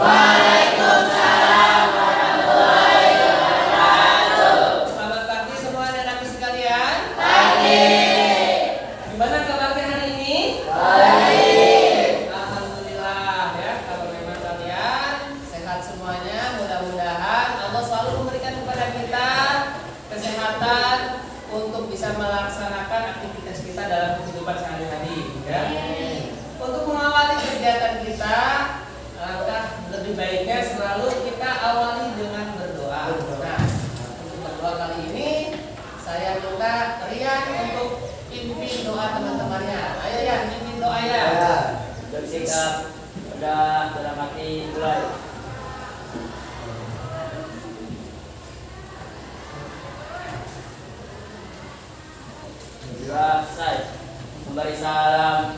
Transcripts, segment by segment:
Waalaikumsalam warahmatullahi wabarakatuh. Selamat pagi semua anak-anak sekalian. Pagi. Gimana kabarnya hari ini? Baik. Alhamdulillah ya. Kalau memang kalian sehat semuanya, mudah-mudahan Allah selalu memberikan kepada kita kesehatan untuk bisa melaksanakan aktivitas kita dalam kehidupan sehari-hari ya. Untuk mengawali kegiatan kita, lebih baiknya selalu kita awali dengan berdoa. Nah, untuk berdoa kali ini saya minta Rian untuk pimpin doa teman-temannya. Ayo Rian, pimpin doa ya. Bersikap udah dalam hati mulai. Selesai. Memberi salam.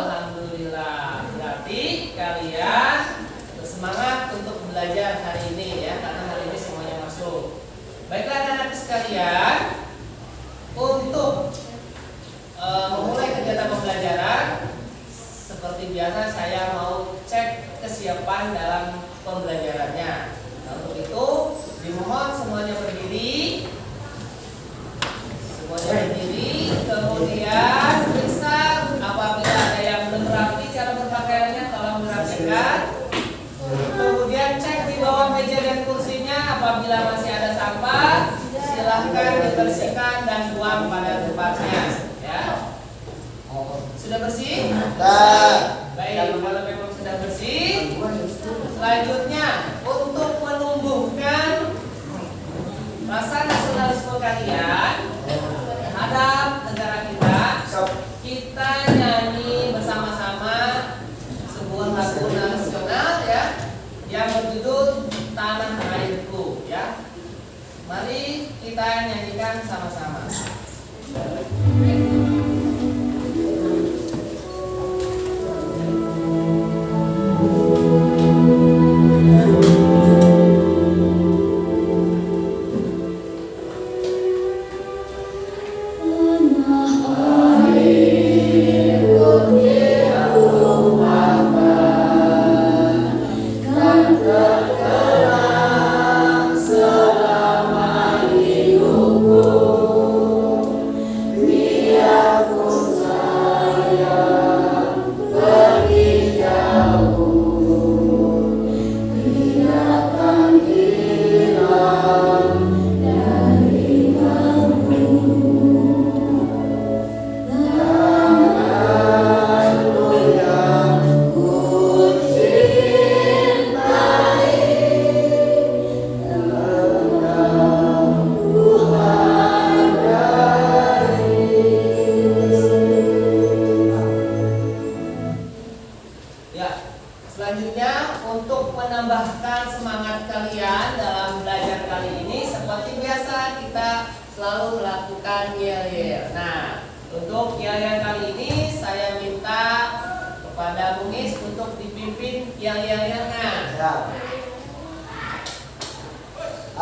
Alhamdulillah, berarti kalian bersemangat untuk belajar hari ini ya, karena hari ini semuanya masuk. Baiklah anak-anak sekalian, untuk memulai kegiatan pembelajaran seperti biasa saya mau cek kesiapan dalam pembelajarannya. Nah, untuk itu dimohon semuanya berdiri. Kemudian periksa apabila ada yang belum rapi cara berpakaiannya tolong dirapikan. Kemudian cek di bawah meja dan kursinya apabila masih ada sampah silahkan dibersihkan dan buang pada tempatnya ya. Sudah bersih? Baik, kalau memang sudah bersih, selanjutnya untuk menumbuhkan rasa nasionalisme kalian terhadap negara kita nyanyi bersama-sama sebuah lagu nasional ya yang berjudul Tanah Airku ya. Mari kita nyanyikan sama-sama.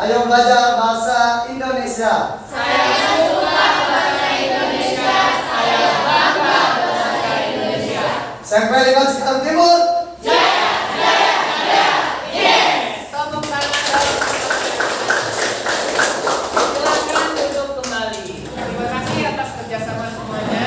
Ayo belajar bahasa Indonesia. Saya suka bahasa Indonesia. Saya bangga bahasa Indonesia. Sampai dengan sekarang timur. Jaya, jaya, jaya. Yes. Tepuk tangan. Silakan duduk kembali. Terima kasih atas kerjasama semuanya.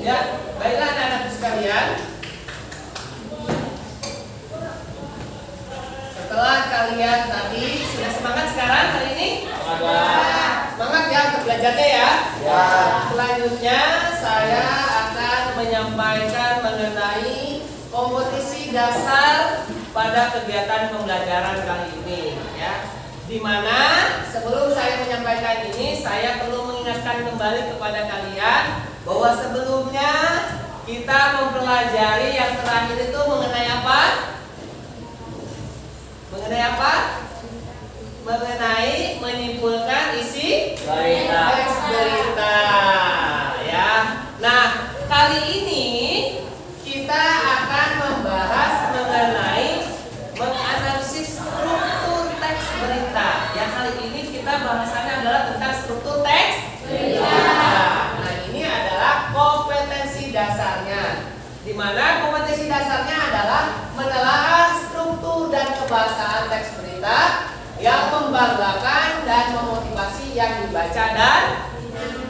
Ya, baiklah anak-anak sekalian. Setelah kalian tadi sudah semangat sekarang hari ini? Semangat ya untuk belajarnya ya. Selanjutnya saya akan menyampaikan mengenai kompetisi dasar pada kegiatan pembelajaran kali ini ya. Dimana sebelum saya menyampaikan ini saya perlu mengingatkan kembali kepada kalian bahwa sebelumnya kita mempelajari yang terakhir itu mengenai apa? Mengenai apa? Mengenai menyimpulkan isi Berita. teks berita, ya. Nah, kali ini kita akan membahas mengenai menganalisis struktur teks berita. Yang kali ini kita bahasannya adalah tentang struktur teks berita. Nah, ini adalah kompetensi dasarnya. Di mana kompetensi dasarnya adalah menelaah struktur dan kebahasaan teks berita yang membanggakan dan memotivasi yang dibaca dan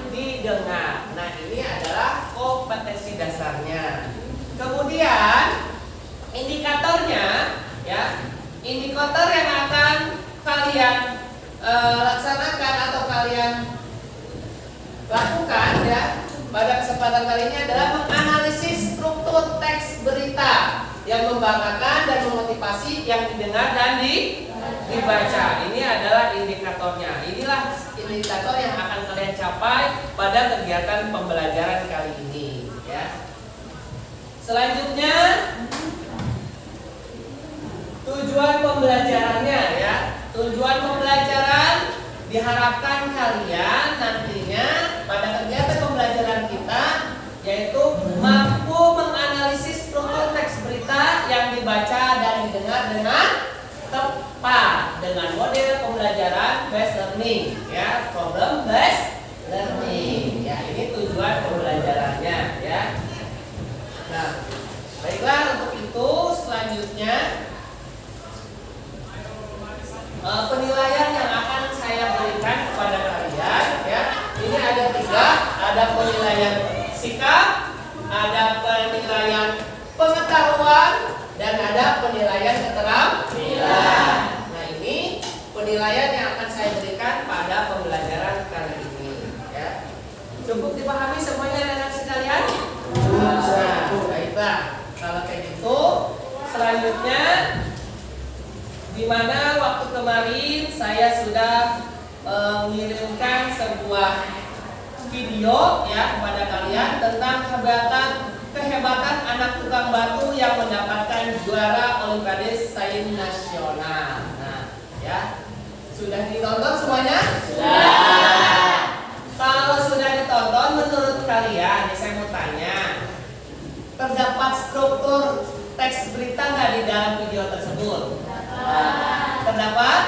didengar. Nah, ini adalah kompetensi dasarnya. Kemudian indikatornya, ya, indikator yang akan kalian laksanakan atau kalian lakukan, ya, pada kesempatan kali ini adalah menganalisis struktur teks berita yang membanggakan dan memotivasi yang didengar dan dibaca. Ini adalah indikatornya. Inilah indikator yang akan kalian capai pada kegiatan pembelajaran kali ini, ya. Selanjutnya tujuan pembelajarannya, ya. Tujuan pembelajaran diharapkan kalian nantinya pada kegiatan pembelajaran kita yaitu mampu menganalisis struktur teks berita yang dibaca dan didengar dengan tepat dengan model pembelajaran based learning, ya, problem based learning, ya. Ini tujuan pembelajarannya, ya. Nah, baiklah, untuk itu selanjutnya penilaian yang akan saya berikan kepada kalian, ya. Ini ada 3, ada penilaian sikap, ada penilaian pengetahuan, dan ada penilaian keterampilan. Nah, ini penilaian yang akan saya berikan pada pembelajaran kali ini, ya. Cukup dipahami semuanya anak-anak sekalian? Nah, baiklah. Kalau kayak gitu, selanjutnya di mana waktu kemarin saya sudah mengirimkan sebuah video, ya, kepada kalian tentang kehebatan anak tukang batu yang mendapatkan juara Olimpiade Sains Nasional. Nah, ya, sudah ditonton semuanya? Sudah. Kalau sudah ditonton, menurut kalian, saya mau tanya, terdapat struktur teks berita nggak di dalam video tersebut? Terdapat?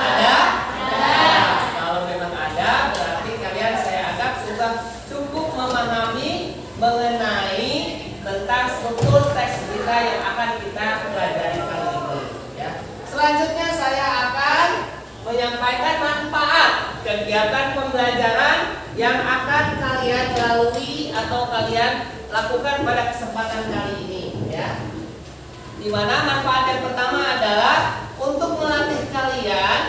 Ada? Nah, kalau memang ada, berarti kalian saya anggap sudah cukup memahami mengenai tentang struktur teks berita yang akan kita pelajari kali ini, ya. Selanjutnya saya akan menyampaikan manfaat kegiatan pembelajaran yang akan kalian lalui atau kalian lakukan pada kesempatan kali ini, ya. Di mana manfaat yang pertama adalah untuk melatih kalian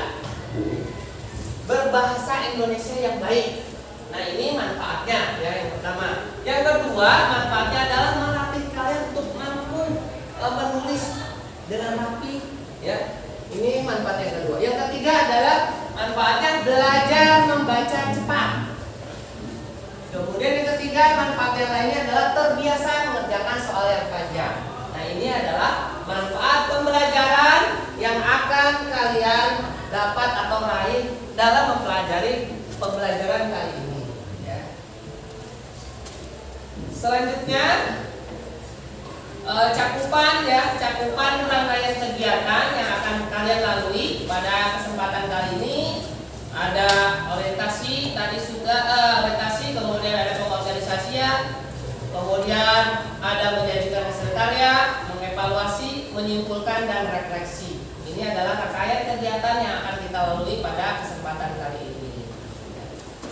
berbahasa Indonesia yang baik. Nah, ini manfaatnya, ya, yang pertama. Yang kedua, manfaatnya adalah melatih kalian untuk mampu menulis dengan rapi, ya. Ini manfaat yang kedua. Yang ketiga adalah manfaatnya belajar membaca cepat. Kemudian yang ketiga, manfaat yang lainnya adalah terbiasa mengerjakan soal yang panjang. Nah, ini adalah manfaat pembelajaran yang akan kalian dapat atau raih dalam mempelajari pembelajaran kali ini, ya. Selanjutnya cakupan rangkaian kegiatan yang akan kalian lalui pada kesempatan kali ini. Ada orientasi, tadi sudah orientasi, kemudian ada pengorganisasian, kemudian ada menyajikan hasil karya, mengevaluasi, menyimpulkan, dan refleksi. Ini adalah rangkaian kegiatan yang akan kita lalui pada kesempatan kali ini.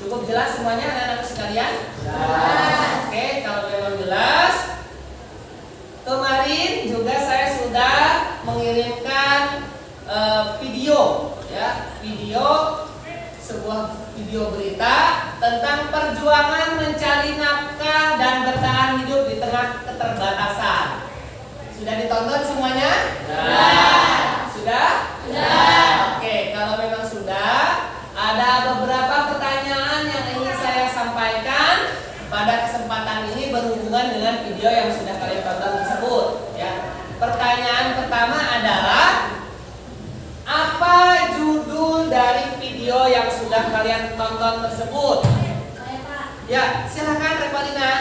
Cukup jelas semuanya anak-anak sekalian? Jelas. Oke, kalau memang jelas, kemarin juga saya sudah mengirimkan video, ya, sebuah video berita tentang perjuangan mencari nafkah dan bertahan hidup di tengah keterbatasan. Sudah ditonton semuanya? Sudah? Oke, kalau memang sudah, ada beberapa pertanyaan yang ingin saya sampaikan pada video yang sudah kalian tonton tersebut. Ya. Pertanyaan pertama adalah apa judul dari video yang sudah kalian tonton tersebut? Saya Pak, Ya, silakan Revalina.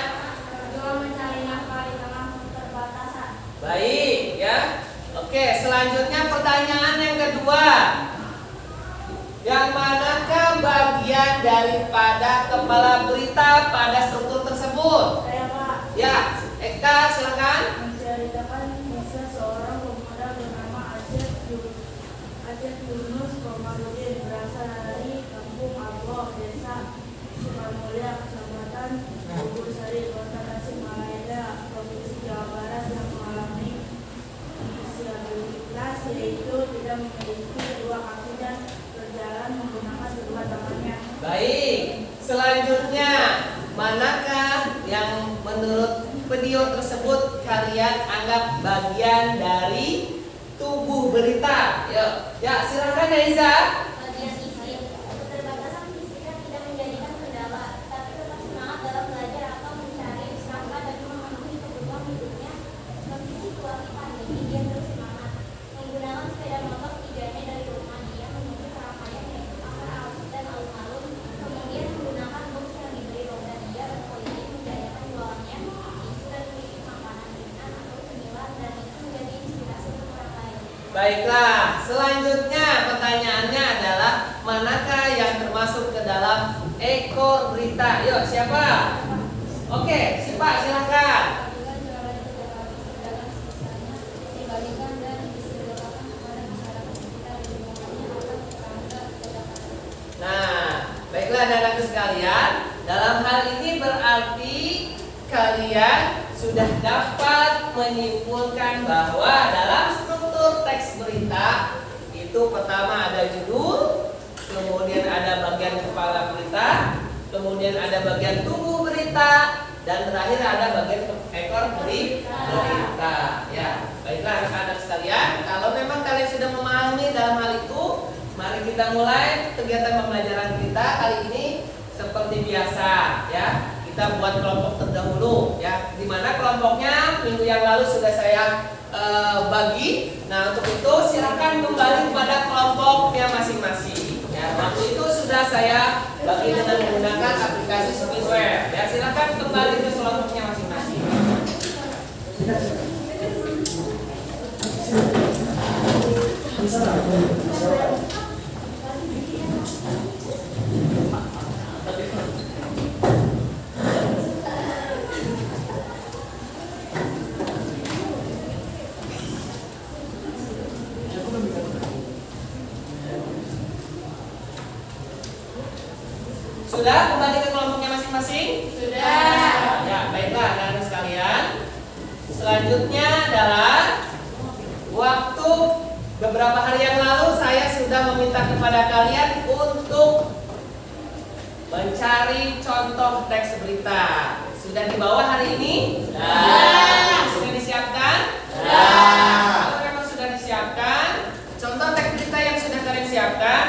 berjuang mencari nafkah di tengah keterbatasan. Baik, ya. Oke, selanjutnya pertanyaan yang kedua. Yang manakah bagian daripada kepala berita pada struktur tersebut? Saya Pak, Ya, Eka silakan. menceritakan kisah seorang pemuda bernama Aceh Yunus Komarudin, berasal dari kampung Abloh, desa Sukamulya, kecamatan Bubur Sari, kota Tasikmalaya, provinsi Jawa Barat, yang mengalami disabilitas, yaitu tidak memiliki kedua kaki dan berjalan menggunakan kedua tangannya. Baik, selanjutnya manakah yang menurut video tersebut kalian anggap bagian dari tubuh berita? Ya, silakan ya Iza. Bagian fisik, keterbatasan fisiknya tidak menjadikan kendala, tapi tetap semangat dalam belajar atau mencari nafkah dan memenuhi kebutuhan hidupnya. Meski situasi pandemi, dia terus semangat. Menggunakan sepeda motor tidaknya dari rumah, dia menuju keramaian yaitu pasar alun dan alun-alun. Kemudian menggunakan box yang diberi roda, dia berkeliling menjajakan jualannya, isu dan kritik makanan ringan atau cemilan, dan itu menjadi inspirasi untuk orang lain. Baiklah, selanjutnya pertanyaannya adalah manakah yang termasuk ke dalam ekor berita? Yuk, siapa? Oke, si Pak silakan. Apabila jualan pedagang sisanya dibalikan dan disedekahkan kepada masyarakat sekitar di lingkungannya atau tetangga pedagang. Nah, baiklah anak-anakku sekalian, dalam hal ini berarti kalian sudah dapat menyimpulkan bahwa dalam struktur teks berita itu pertama ada judul, kemudian ada bagian kepala berita, kemudian ada bagian tubuh berita, dan terakhir ada bagian ekor berita. Ya, baiklah anak-anak sekalian, kalau memang kalian sudah memahami dalam hal itu, mari kita mulai kegiatan pembelajaran kita kali ini seperti biasa, ya. Kita buat kelompok terdahulu, ya. Dimana kelompoknya minggu yang lalu sudah saya bagi. Nah, untuk itu silakan kembali kepada kelompoknya masing-masing. Ya, waktu itu sudah saya bagi dengan menggunakan aplikasi Square. Ya, silakan kembali ke kelompoknya masing-masing. Sudah kembali ke kelompoknya masing-masing? Sudah. Ya, baiklah anak-anak sekalian. Selanjutnya adalah waktu beberapa hari yang lalu saya sudah meminta kepada kalian untuk mencari contoh teks berita. Sudah dibawa hari ini? Sudah. Sudah disiapkan? Sudah. Kalau memang sudah disiapkan, contoh teks berita yang sudah kalian siapkan,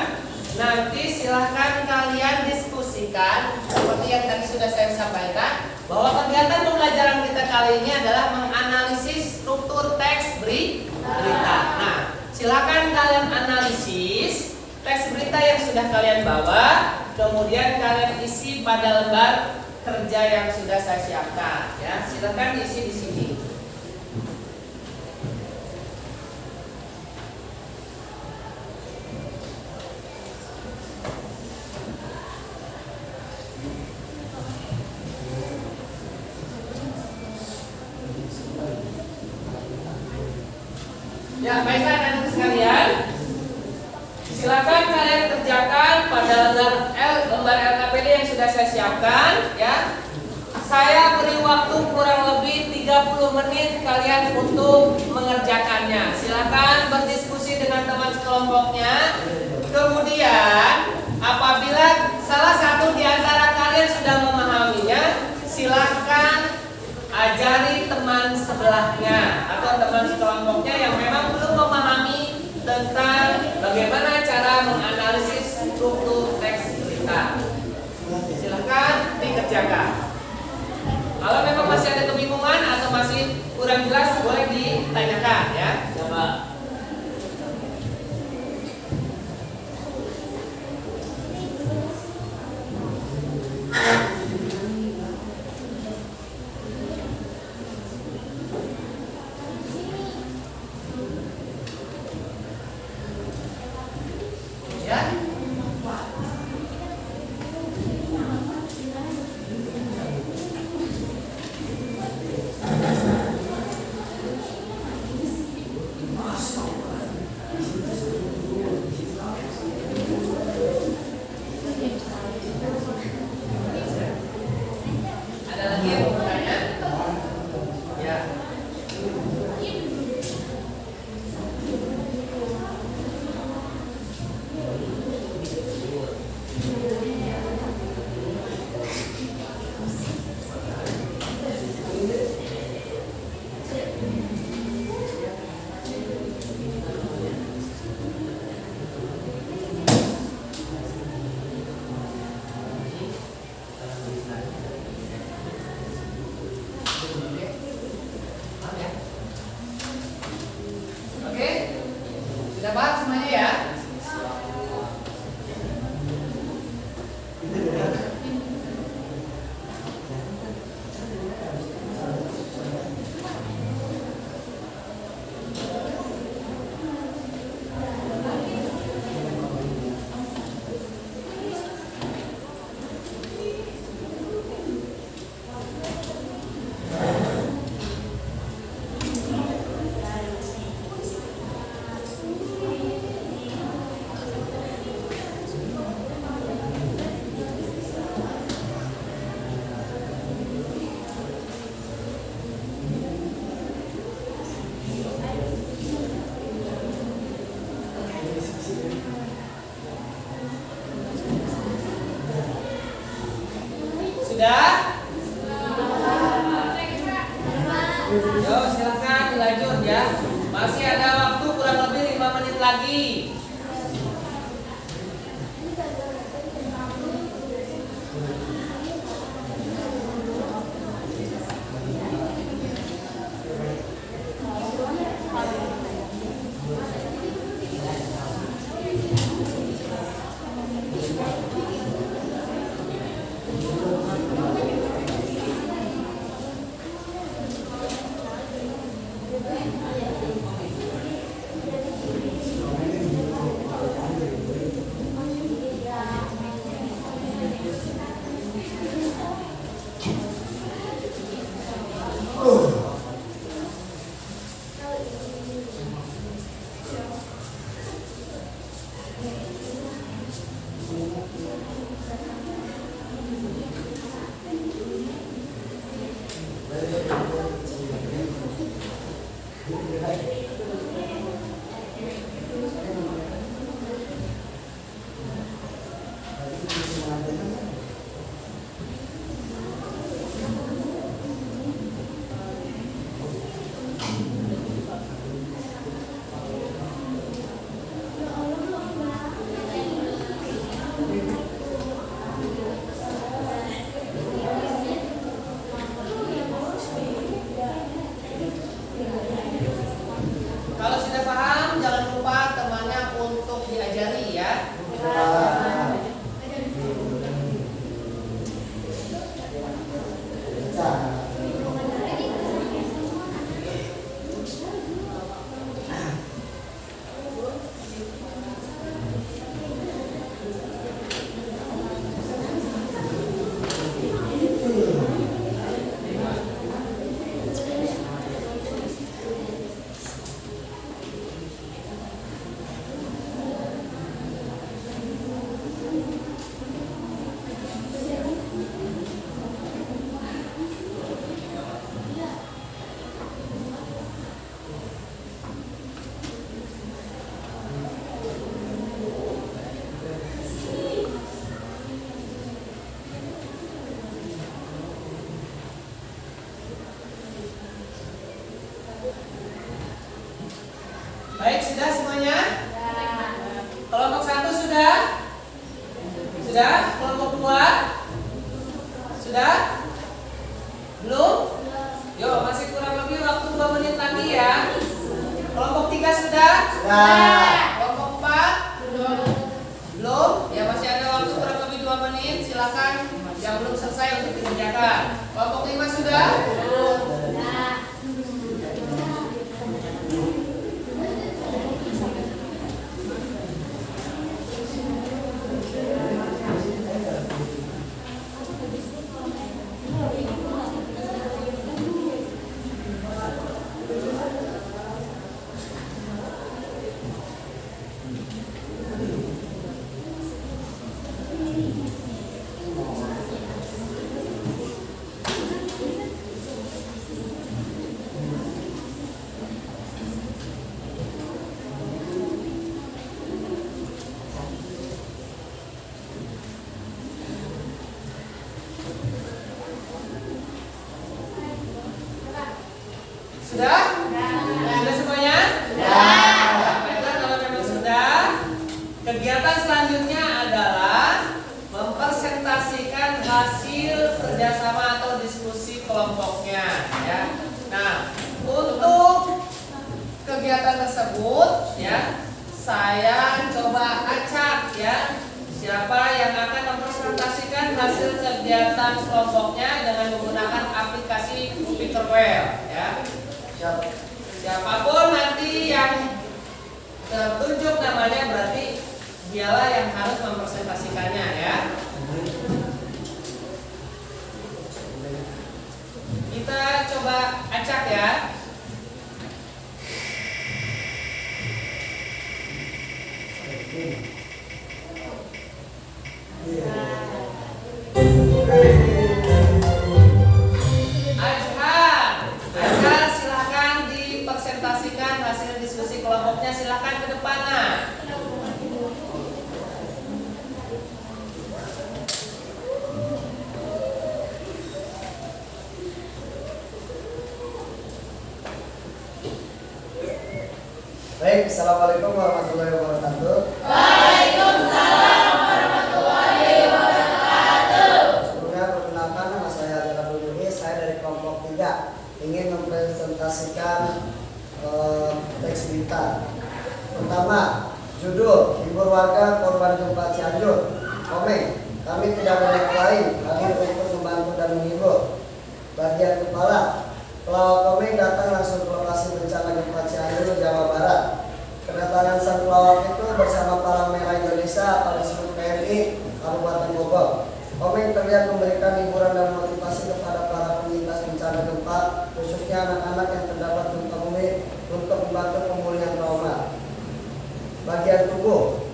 nanti silahkan kalian diskusikan seperti yang tadi sudah saya sampaikan, bahwa kegiatan pembelajaran kita kali ini adalah menganalisis struktur teks berita. Nah, silahkan kalian analisis teks berita yang sudah kalian bawa, kemudian kalian isi pada lembar kerja yang sudah saya siapkan. Ya, silahkan isi di sini. Ya, baiklah anak-anak sekalian. Silakan kalian kerjakan pada lembar LKPD yang sudah saya siapkan, ya. Saya beri waktu kurang lebih 30 menit kalian untuk mengerjakannya. Silakan berdiskusi dengan teman sekelompoknya. Kemudian, apabila salah satu di antara kalian sudah memahaminya, silakan ajari teman sebelahnya atau teman sekelompoknya yang memang belum memahami tentang bagaimana cara menganalisis struktur teks berita. Silahkan dikerjakan. Kalau memang masih ada kebingungan atau Yo, silakan dilanjut ya. Masih ada waktu kurang lebih 5 menit lagi. Kalau sudah paham, jangan lupa temannya untuk diajari ya. Baik, sudah semuanya? Kelompok 1 sudah? Sudah? Kelompok 2? Sudah? Belum? Yo, masih kurang lebih waktu 2 menit lagi ya. Kelompok 3 sudah? Sudah. Kelompok 4? Belum? Ya, masih ada waktu kurang lebih 2 menit. Silakan yang belum selesai untuk dikerjakan. Kelompok 5 sudah? Sudah? Sudah semuanya? Baiklah, kalau memang sudah, kegiatan selanjutnya adalah mempresentasikan hasil kerjasama atau diskusi kelompoknya ya. Nah, untuk kegiatan tersebut ya, saya coba acak ya, siapa yang akan mempresentasikan hasil kegiatan kelompoknya dengan menggunakan aplikasi Thinkerware ya. Siapapun nanti yang tertunjuk namanya berarti dialah yang harus mempresentasikannya ya. Kita coba acak ya. Azhar, silakan dipresentasikan hasil diskusi kelompoknya, silakan ke depan. Baik, Assalamualaikum warahmatullahi wabarakatuh. Sebelumnya perkenalkan, nama saya Adela Budi. Saya dari kelompok 3 ingin mempresentasikan teks berita. Pertama, judul hibur warga korban gempa Cianjur. Komeng, kami tidak banyak lain hadir untuk membantu dan menghibur. Bagian kepala, pelawak Komeng datang langsung ke lokasi bencana gempa Cianjur, Jawa Barat. Kedatangan sang pelawak itu bersama Palang Merah Indonesia atau disebut PMI Kabupaten Bogor. Komeng terlihat memberikan hiburan dan motivasi kepada para penyintas bencana gempa, khususnya anak-anak yang terdapat gempa bumi, untuk membantu pemulihan trauma. Bagian tubuh,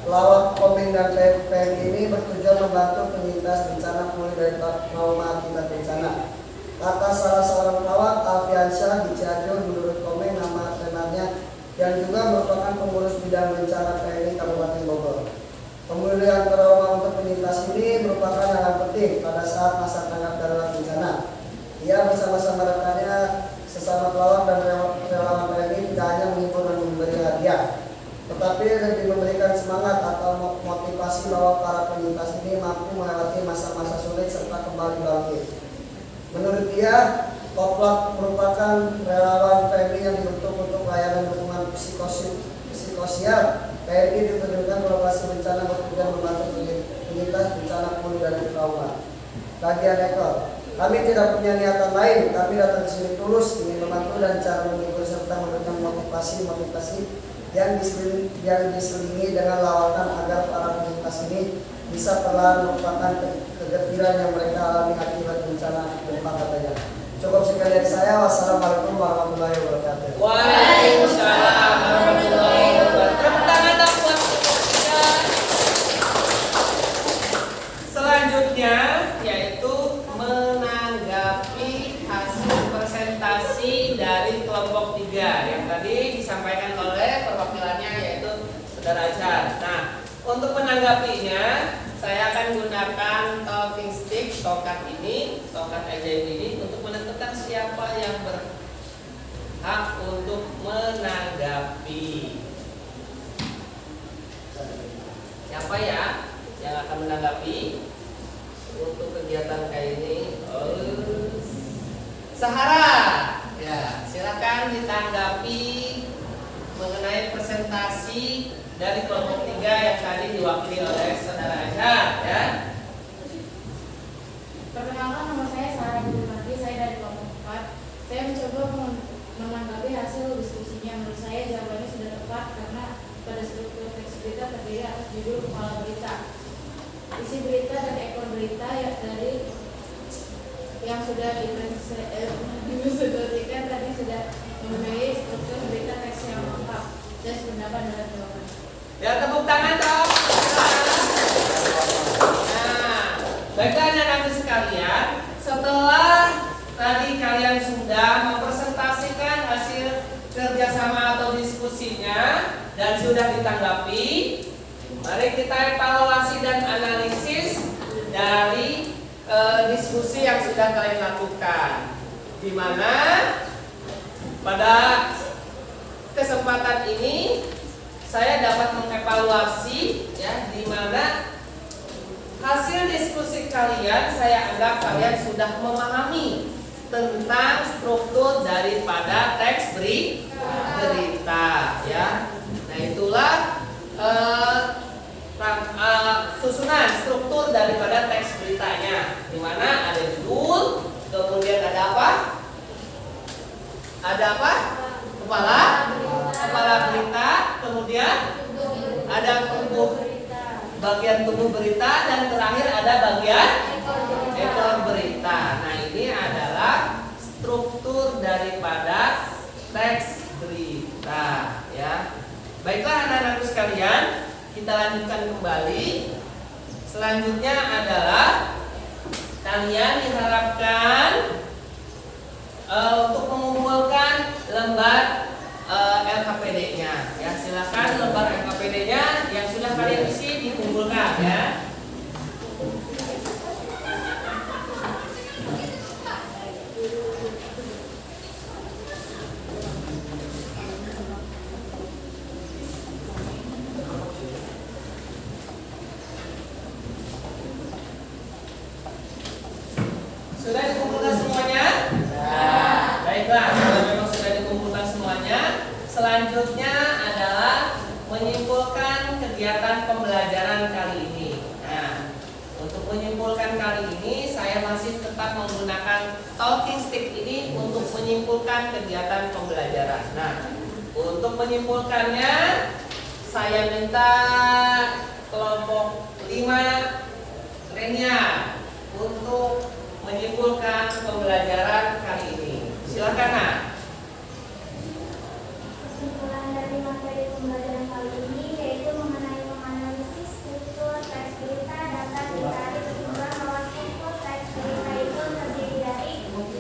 pelawak Komeng dan PMI ini bertujuan membantu penyintas bencana pulih dari trauma akibat bencana. Kata salah seorang pelawak, Alfiansyah di Cianjur, menurut Komeng nama tenarnya, yang juga merupakan pengurus bidang bencana PMI Kabupaten Bogor. Pemulihan trauma untuk penyintas ini merupakan hal yang penting pada saat masa tanggap darurat bencana. Ia bersama-sama rekannya sesama pelawak dan relawan PMI tidak hanya menghibur dan memberi hadiah, tetapi lebih memberikan semangat atau motivasi bahwa para penyintas ini mampu melewati masa-masa sulit serta kembali bangkit. Menurut dia, Koplak merupakan relawan PMI yang dibentuk untuk layanan dukungan psikososial. PMI diterjunkan ke lokasi bencana bertujuan membantu penyintas bencana pulih dari trauma. Bagian ekor, kami tidak punya niatan lain, kami datang ke sini tulus ingin membantu dan cara menghibur serta memberikan motivasi yang diselingi dengan lawatan agar para penyintas ini bisa perlahan melupakan kegetiran yang mereka alami akibat bencana gempa, katanya. Cukup sekian dari saya. Wassalamualaikum warahmatullahi wabarakatuh. Waalaikumsalam warahmatullahi wabarakatuh. Tepuk tangan dong buat ya. Selanjutnya yaitu menanggapi hasil presentasi dari kelompok 3 yang tadi disampaikan oleh perwakilannya yaitu Saudara Azhar. Nah, untuk menanggapinya saya akan gunakan talking stick, tongkat ajaib ini untuk menentukan siapa yang berhak untuk menanggapi. Siapa ya yang akan menanggapi untuk kegiatan kayak ini? Sahara, ya silakan ditanggapi mengenai presentasi dari kelompok 3 yang tadi diwakili oleh Saudara Azhar, ya. Perkenalkan, nama saya Sarah Budi, saya dari kelompok 4. Saya mencoba menanggapi hasil diskusinya. Menurut saya jawabannya sudah tepat karena pada struktur teks berita terdiri atas judul kepala berita, isi berita dan ekor berita dari yang sudah dipresentasikan tadi sudah memenuhi struktur berita teks yang lengkap. Saya sependapat dengan jawaban. Ya, tepuk tangan dong. Nah, baiklah anak-anak sekalian, setelah tadi kalian sudah mempresentasikan hasil kerjasama atau diskusinya dan sudah ditanggapi, mari kita evaluasi dan analisis dari diskusi yang sudah kalian lakukan. Di mana pada kesempatan ini saya dapat mengevaluasi ya, di mana hasil diskusi kalian saya anggap kalian sudah memahami tentang struktur daripada teks berita ya. Nah, itulah susunan struktur daripada teks beritanya, di mana ada judul, kemudian ada apa? Ada apa? Kepala berita, kemudian ada bagian tubuh berita, dan terakhir ada bagian ekor berita. Nah, ini adalah struktur daripada teks berita ya. Baiklah anak-anak sekalian, kita lanjutkan kembali. Selanjutnya adalah kalian diharapkan untuk mengumpulkan lembar LKPD-nya ya. Silakan lembar LKPD-nya yang sudah kalian isi dikumpulkan ya. pembelajaran kali ini. Nah, untuk menyimpulkan kali ini saya masih tetap menggunakan talking stick ini untuk menyimpulkan kegiatan pembelajaran. Nah, untuk menyimpulkannya saya minta kelompok 5 Renia untuk menyimpulkan pembelajaran kali ini. Silakan, Nak. Kesimpulan dari materi pembelajaran kali ini yaitu mengenai menganalisis struktur teks berita dapat ditarik kesimpulan bahwa struktur teks berita itu terdiri dari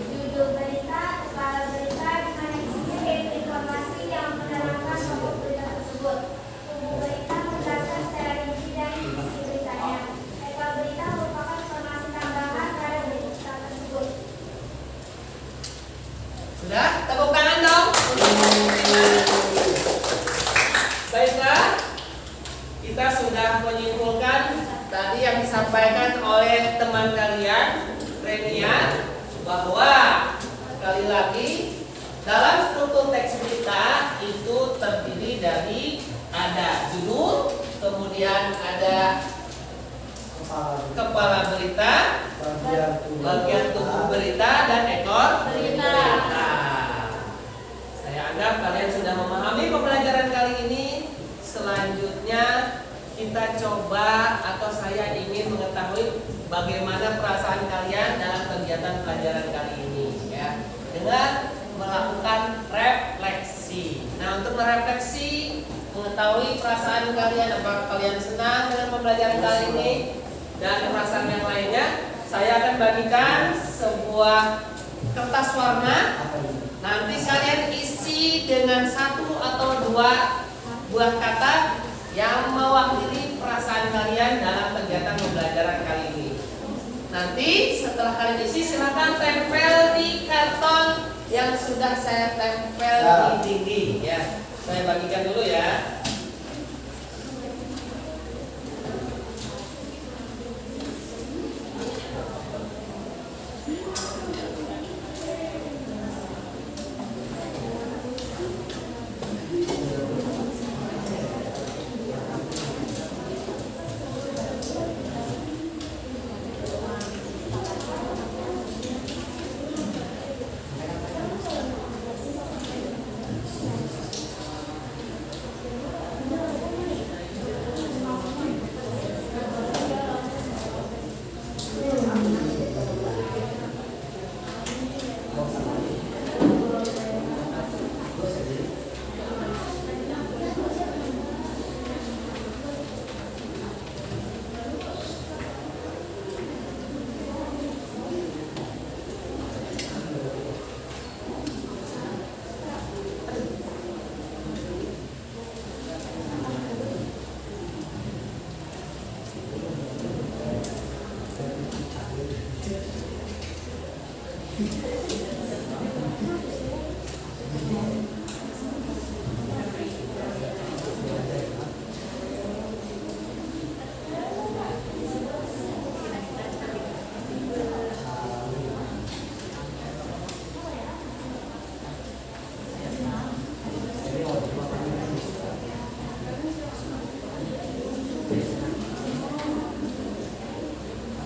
judul berita, kepala berita, di mana isinya yaitu informasi yang menerangkan pokok berita tersebut. Tubuh berita menjelaskan secara rinci dan isi beritanya. Ekor berita merupakan informasi tambahan pada berita tersebut. Sudah? Tepuk tangan dong. Baiklah, kita sudah menyimpulkan tadi yang disampaikan oleh teman kalian, Renia, bahwa sekali lagi dalam struktur teks berita itu terdiri dari ada judul, kemudian ada kepala berita, bagian tubuh berita, dan ekor berita. Saya anggap kalian sudah memahami pembelajaran kali ini. Selanjutnya kita coba atau saya ingin mengetahui bagaimana perasaan kalian dalam kegiatan pelajaran kali ini, ya, dengan melakukan refleksi. Nah, untuk merefleksi, mengetahui perasaan kalian, apakah kalian senang dengan pembelajaran kali ini dan perasaan yang lainnya, saya akan bagikan sebuah kertas warna. Nanti kalian isi dengan 1 atau 2 buah kata yang mewakili perasaan kalian dalam kegiatan pembelajaran kali ini. Nanti setelah kalian isi, silakan tempel di karton yang sudah saya tempel di dinding, ya. Saya bagikan dulu, ya.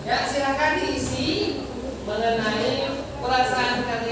Ya, silakan diisi mengenai perasaan kalian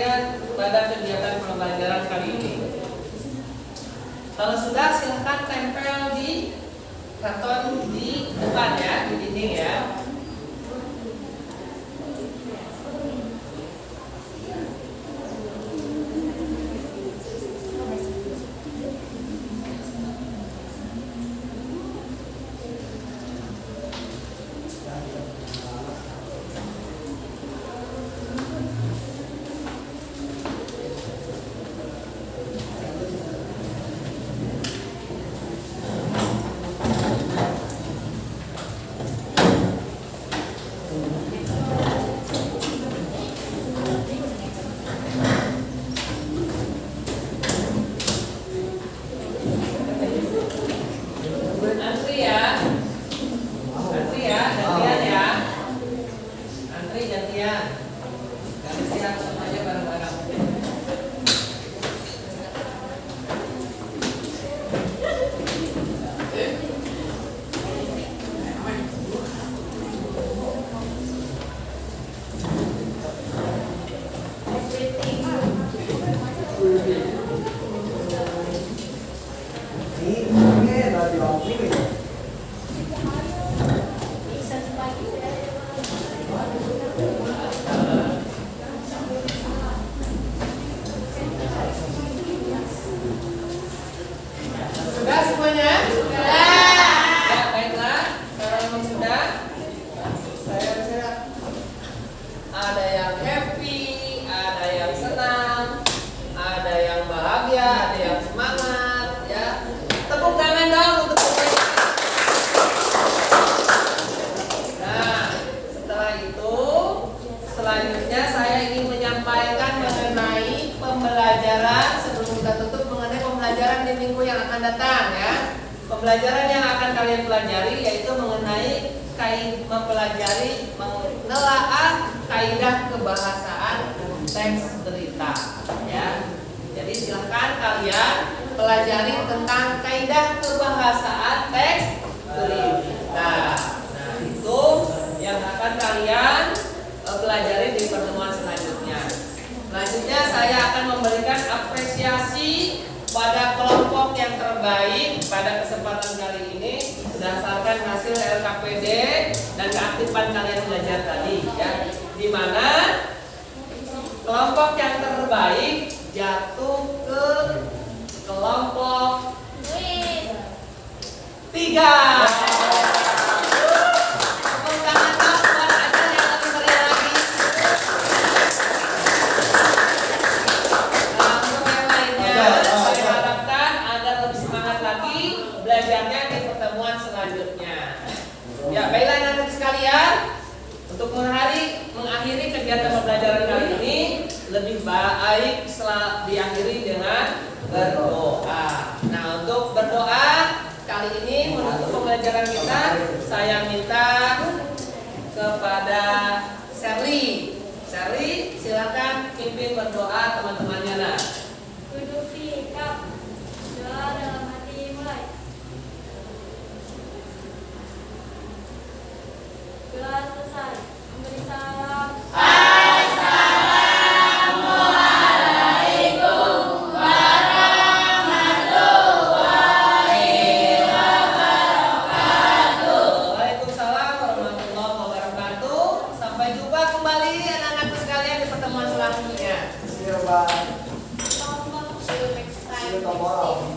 Ini lagi waktu ya. Bisa pagi Sudah semuanya? Ya, baiklah. Kalau memang sudah, saya ada yang happy, ada yang senang, ada yang bahagia, ada yang semangat, ya. Tepuk tangan dong untuk semuanya. Nah, setelah itu, selanjutnya saya ingin menyampaikan mengenai pembelajaran sebelum kita tutup mengenai pembelajaran di minggu yang akan datang, ya. Pembelajaran yang akan kalian pelajari yaitu mengenai mempelajari menelaah kaidah kebahasaan teks berita, ya. Jadi silahkan kalian pelajari tentang kaidah kebahasaan teks berita. Nah, itu yang akan kalian pelajari di pertemuan selanjutnya. Selanjutnya saya akan memberikan apresiasi pada kelompok yang terbaik pada kesempatan kali ini berdasarkan hasil LKPD dan keaktifan kalian belajar tadi, ya. Di mana kelompok yang terbaik jatuh ke kelompok 3. Tepuk tangan dong buat Ajeng yang lebih meriah lagi. Nah, untuk yang lainnya saya harapkan agar lebih semangat lagi belajarnya di pertemuan selanjutnya. Ya, baiklah anak-anak sekalian, untuk mengakhiri kegiatan pembelajaran kali ini lebih baik setelah diakhiri dengan berdoa. Nah, untuk berdoa kali ini menutup pembelajaran kita, saya minta kepada Sherly. Sherly, silakan pimpin berdoa teman-temannya. Nah, duduk sikap doa dalam hati mulai. Doa selesai. Memberi salam. Waalaikumsalam warahmatullahi wabarakatuh. Sampai jumpa kembali anak-anakku sekalian di pertemuan selanjutnya. See you, bye. See you next time. See you tomorrow.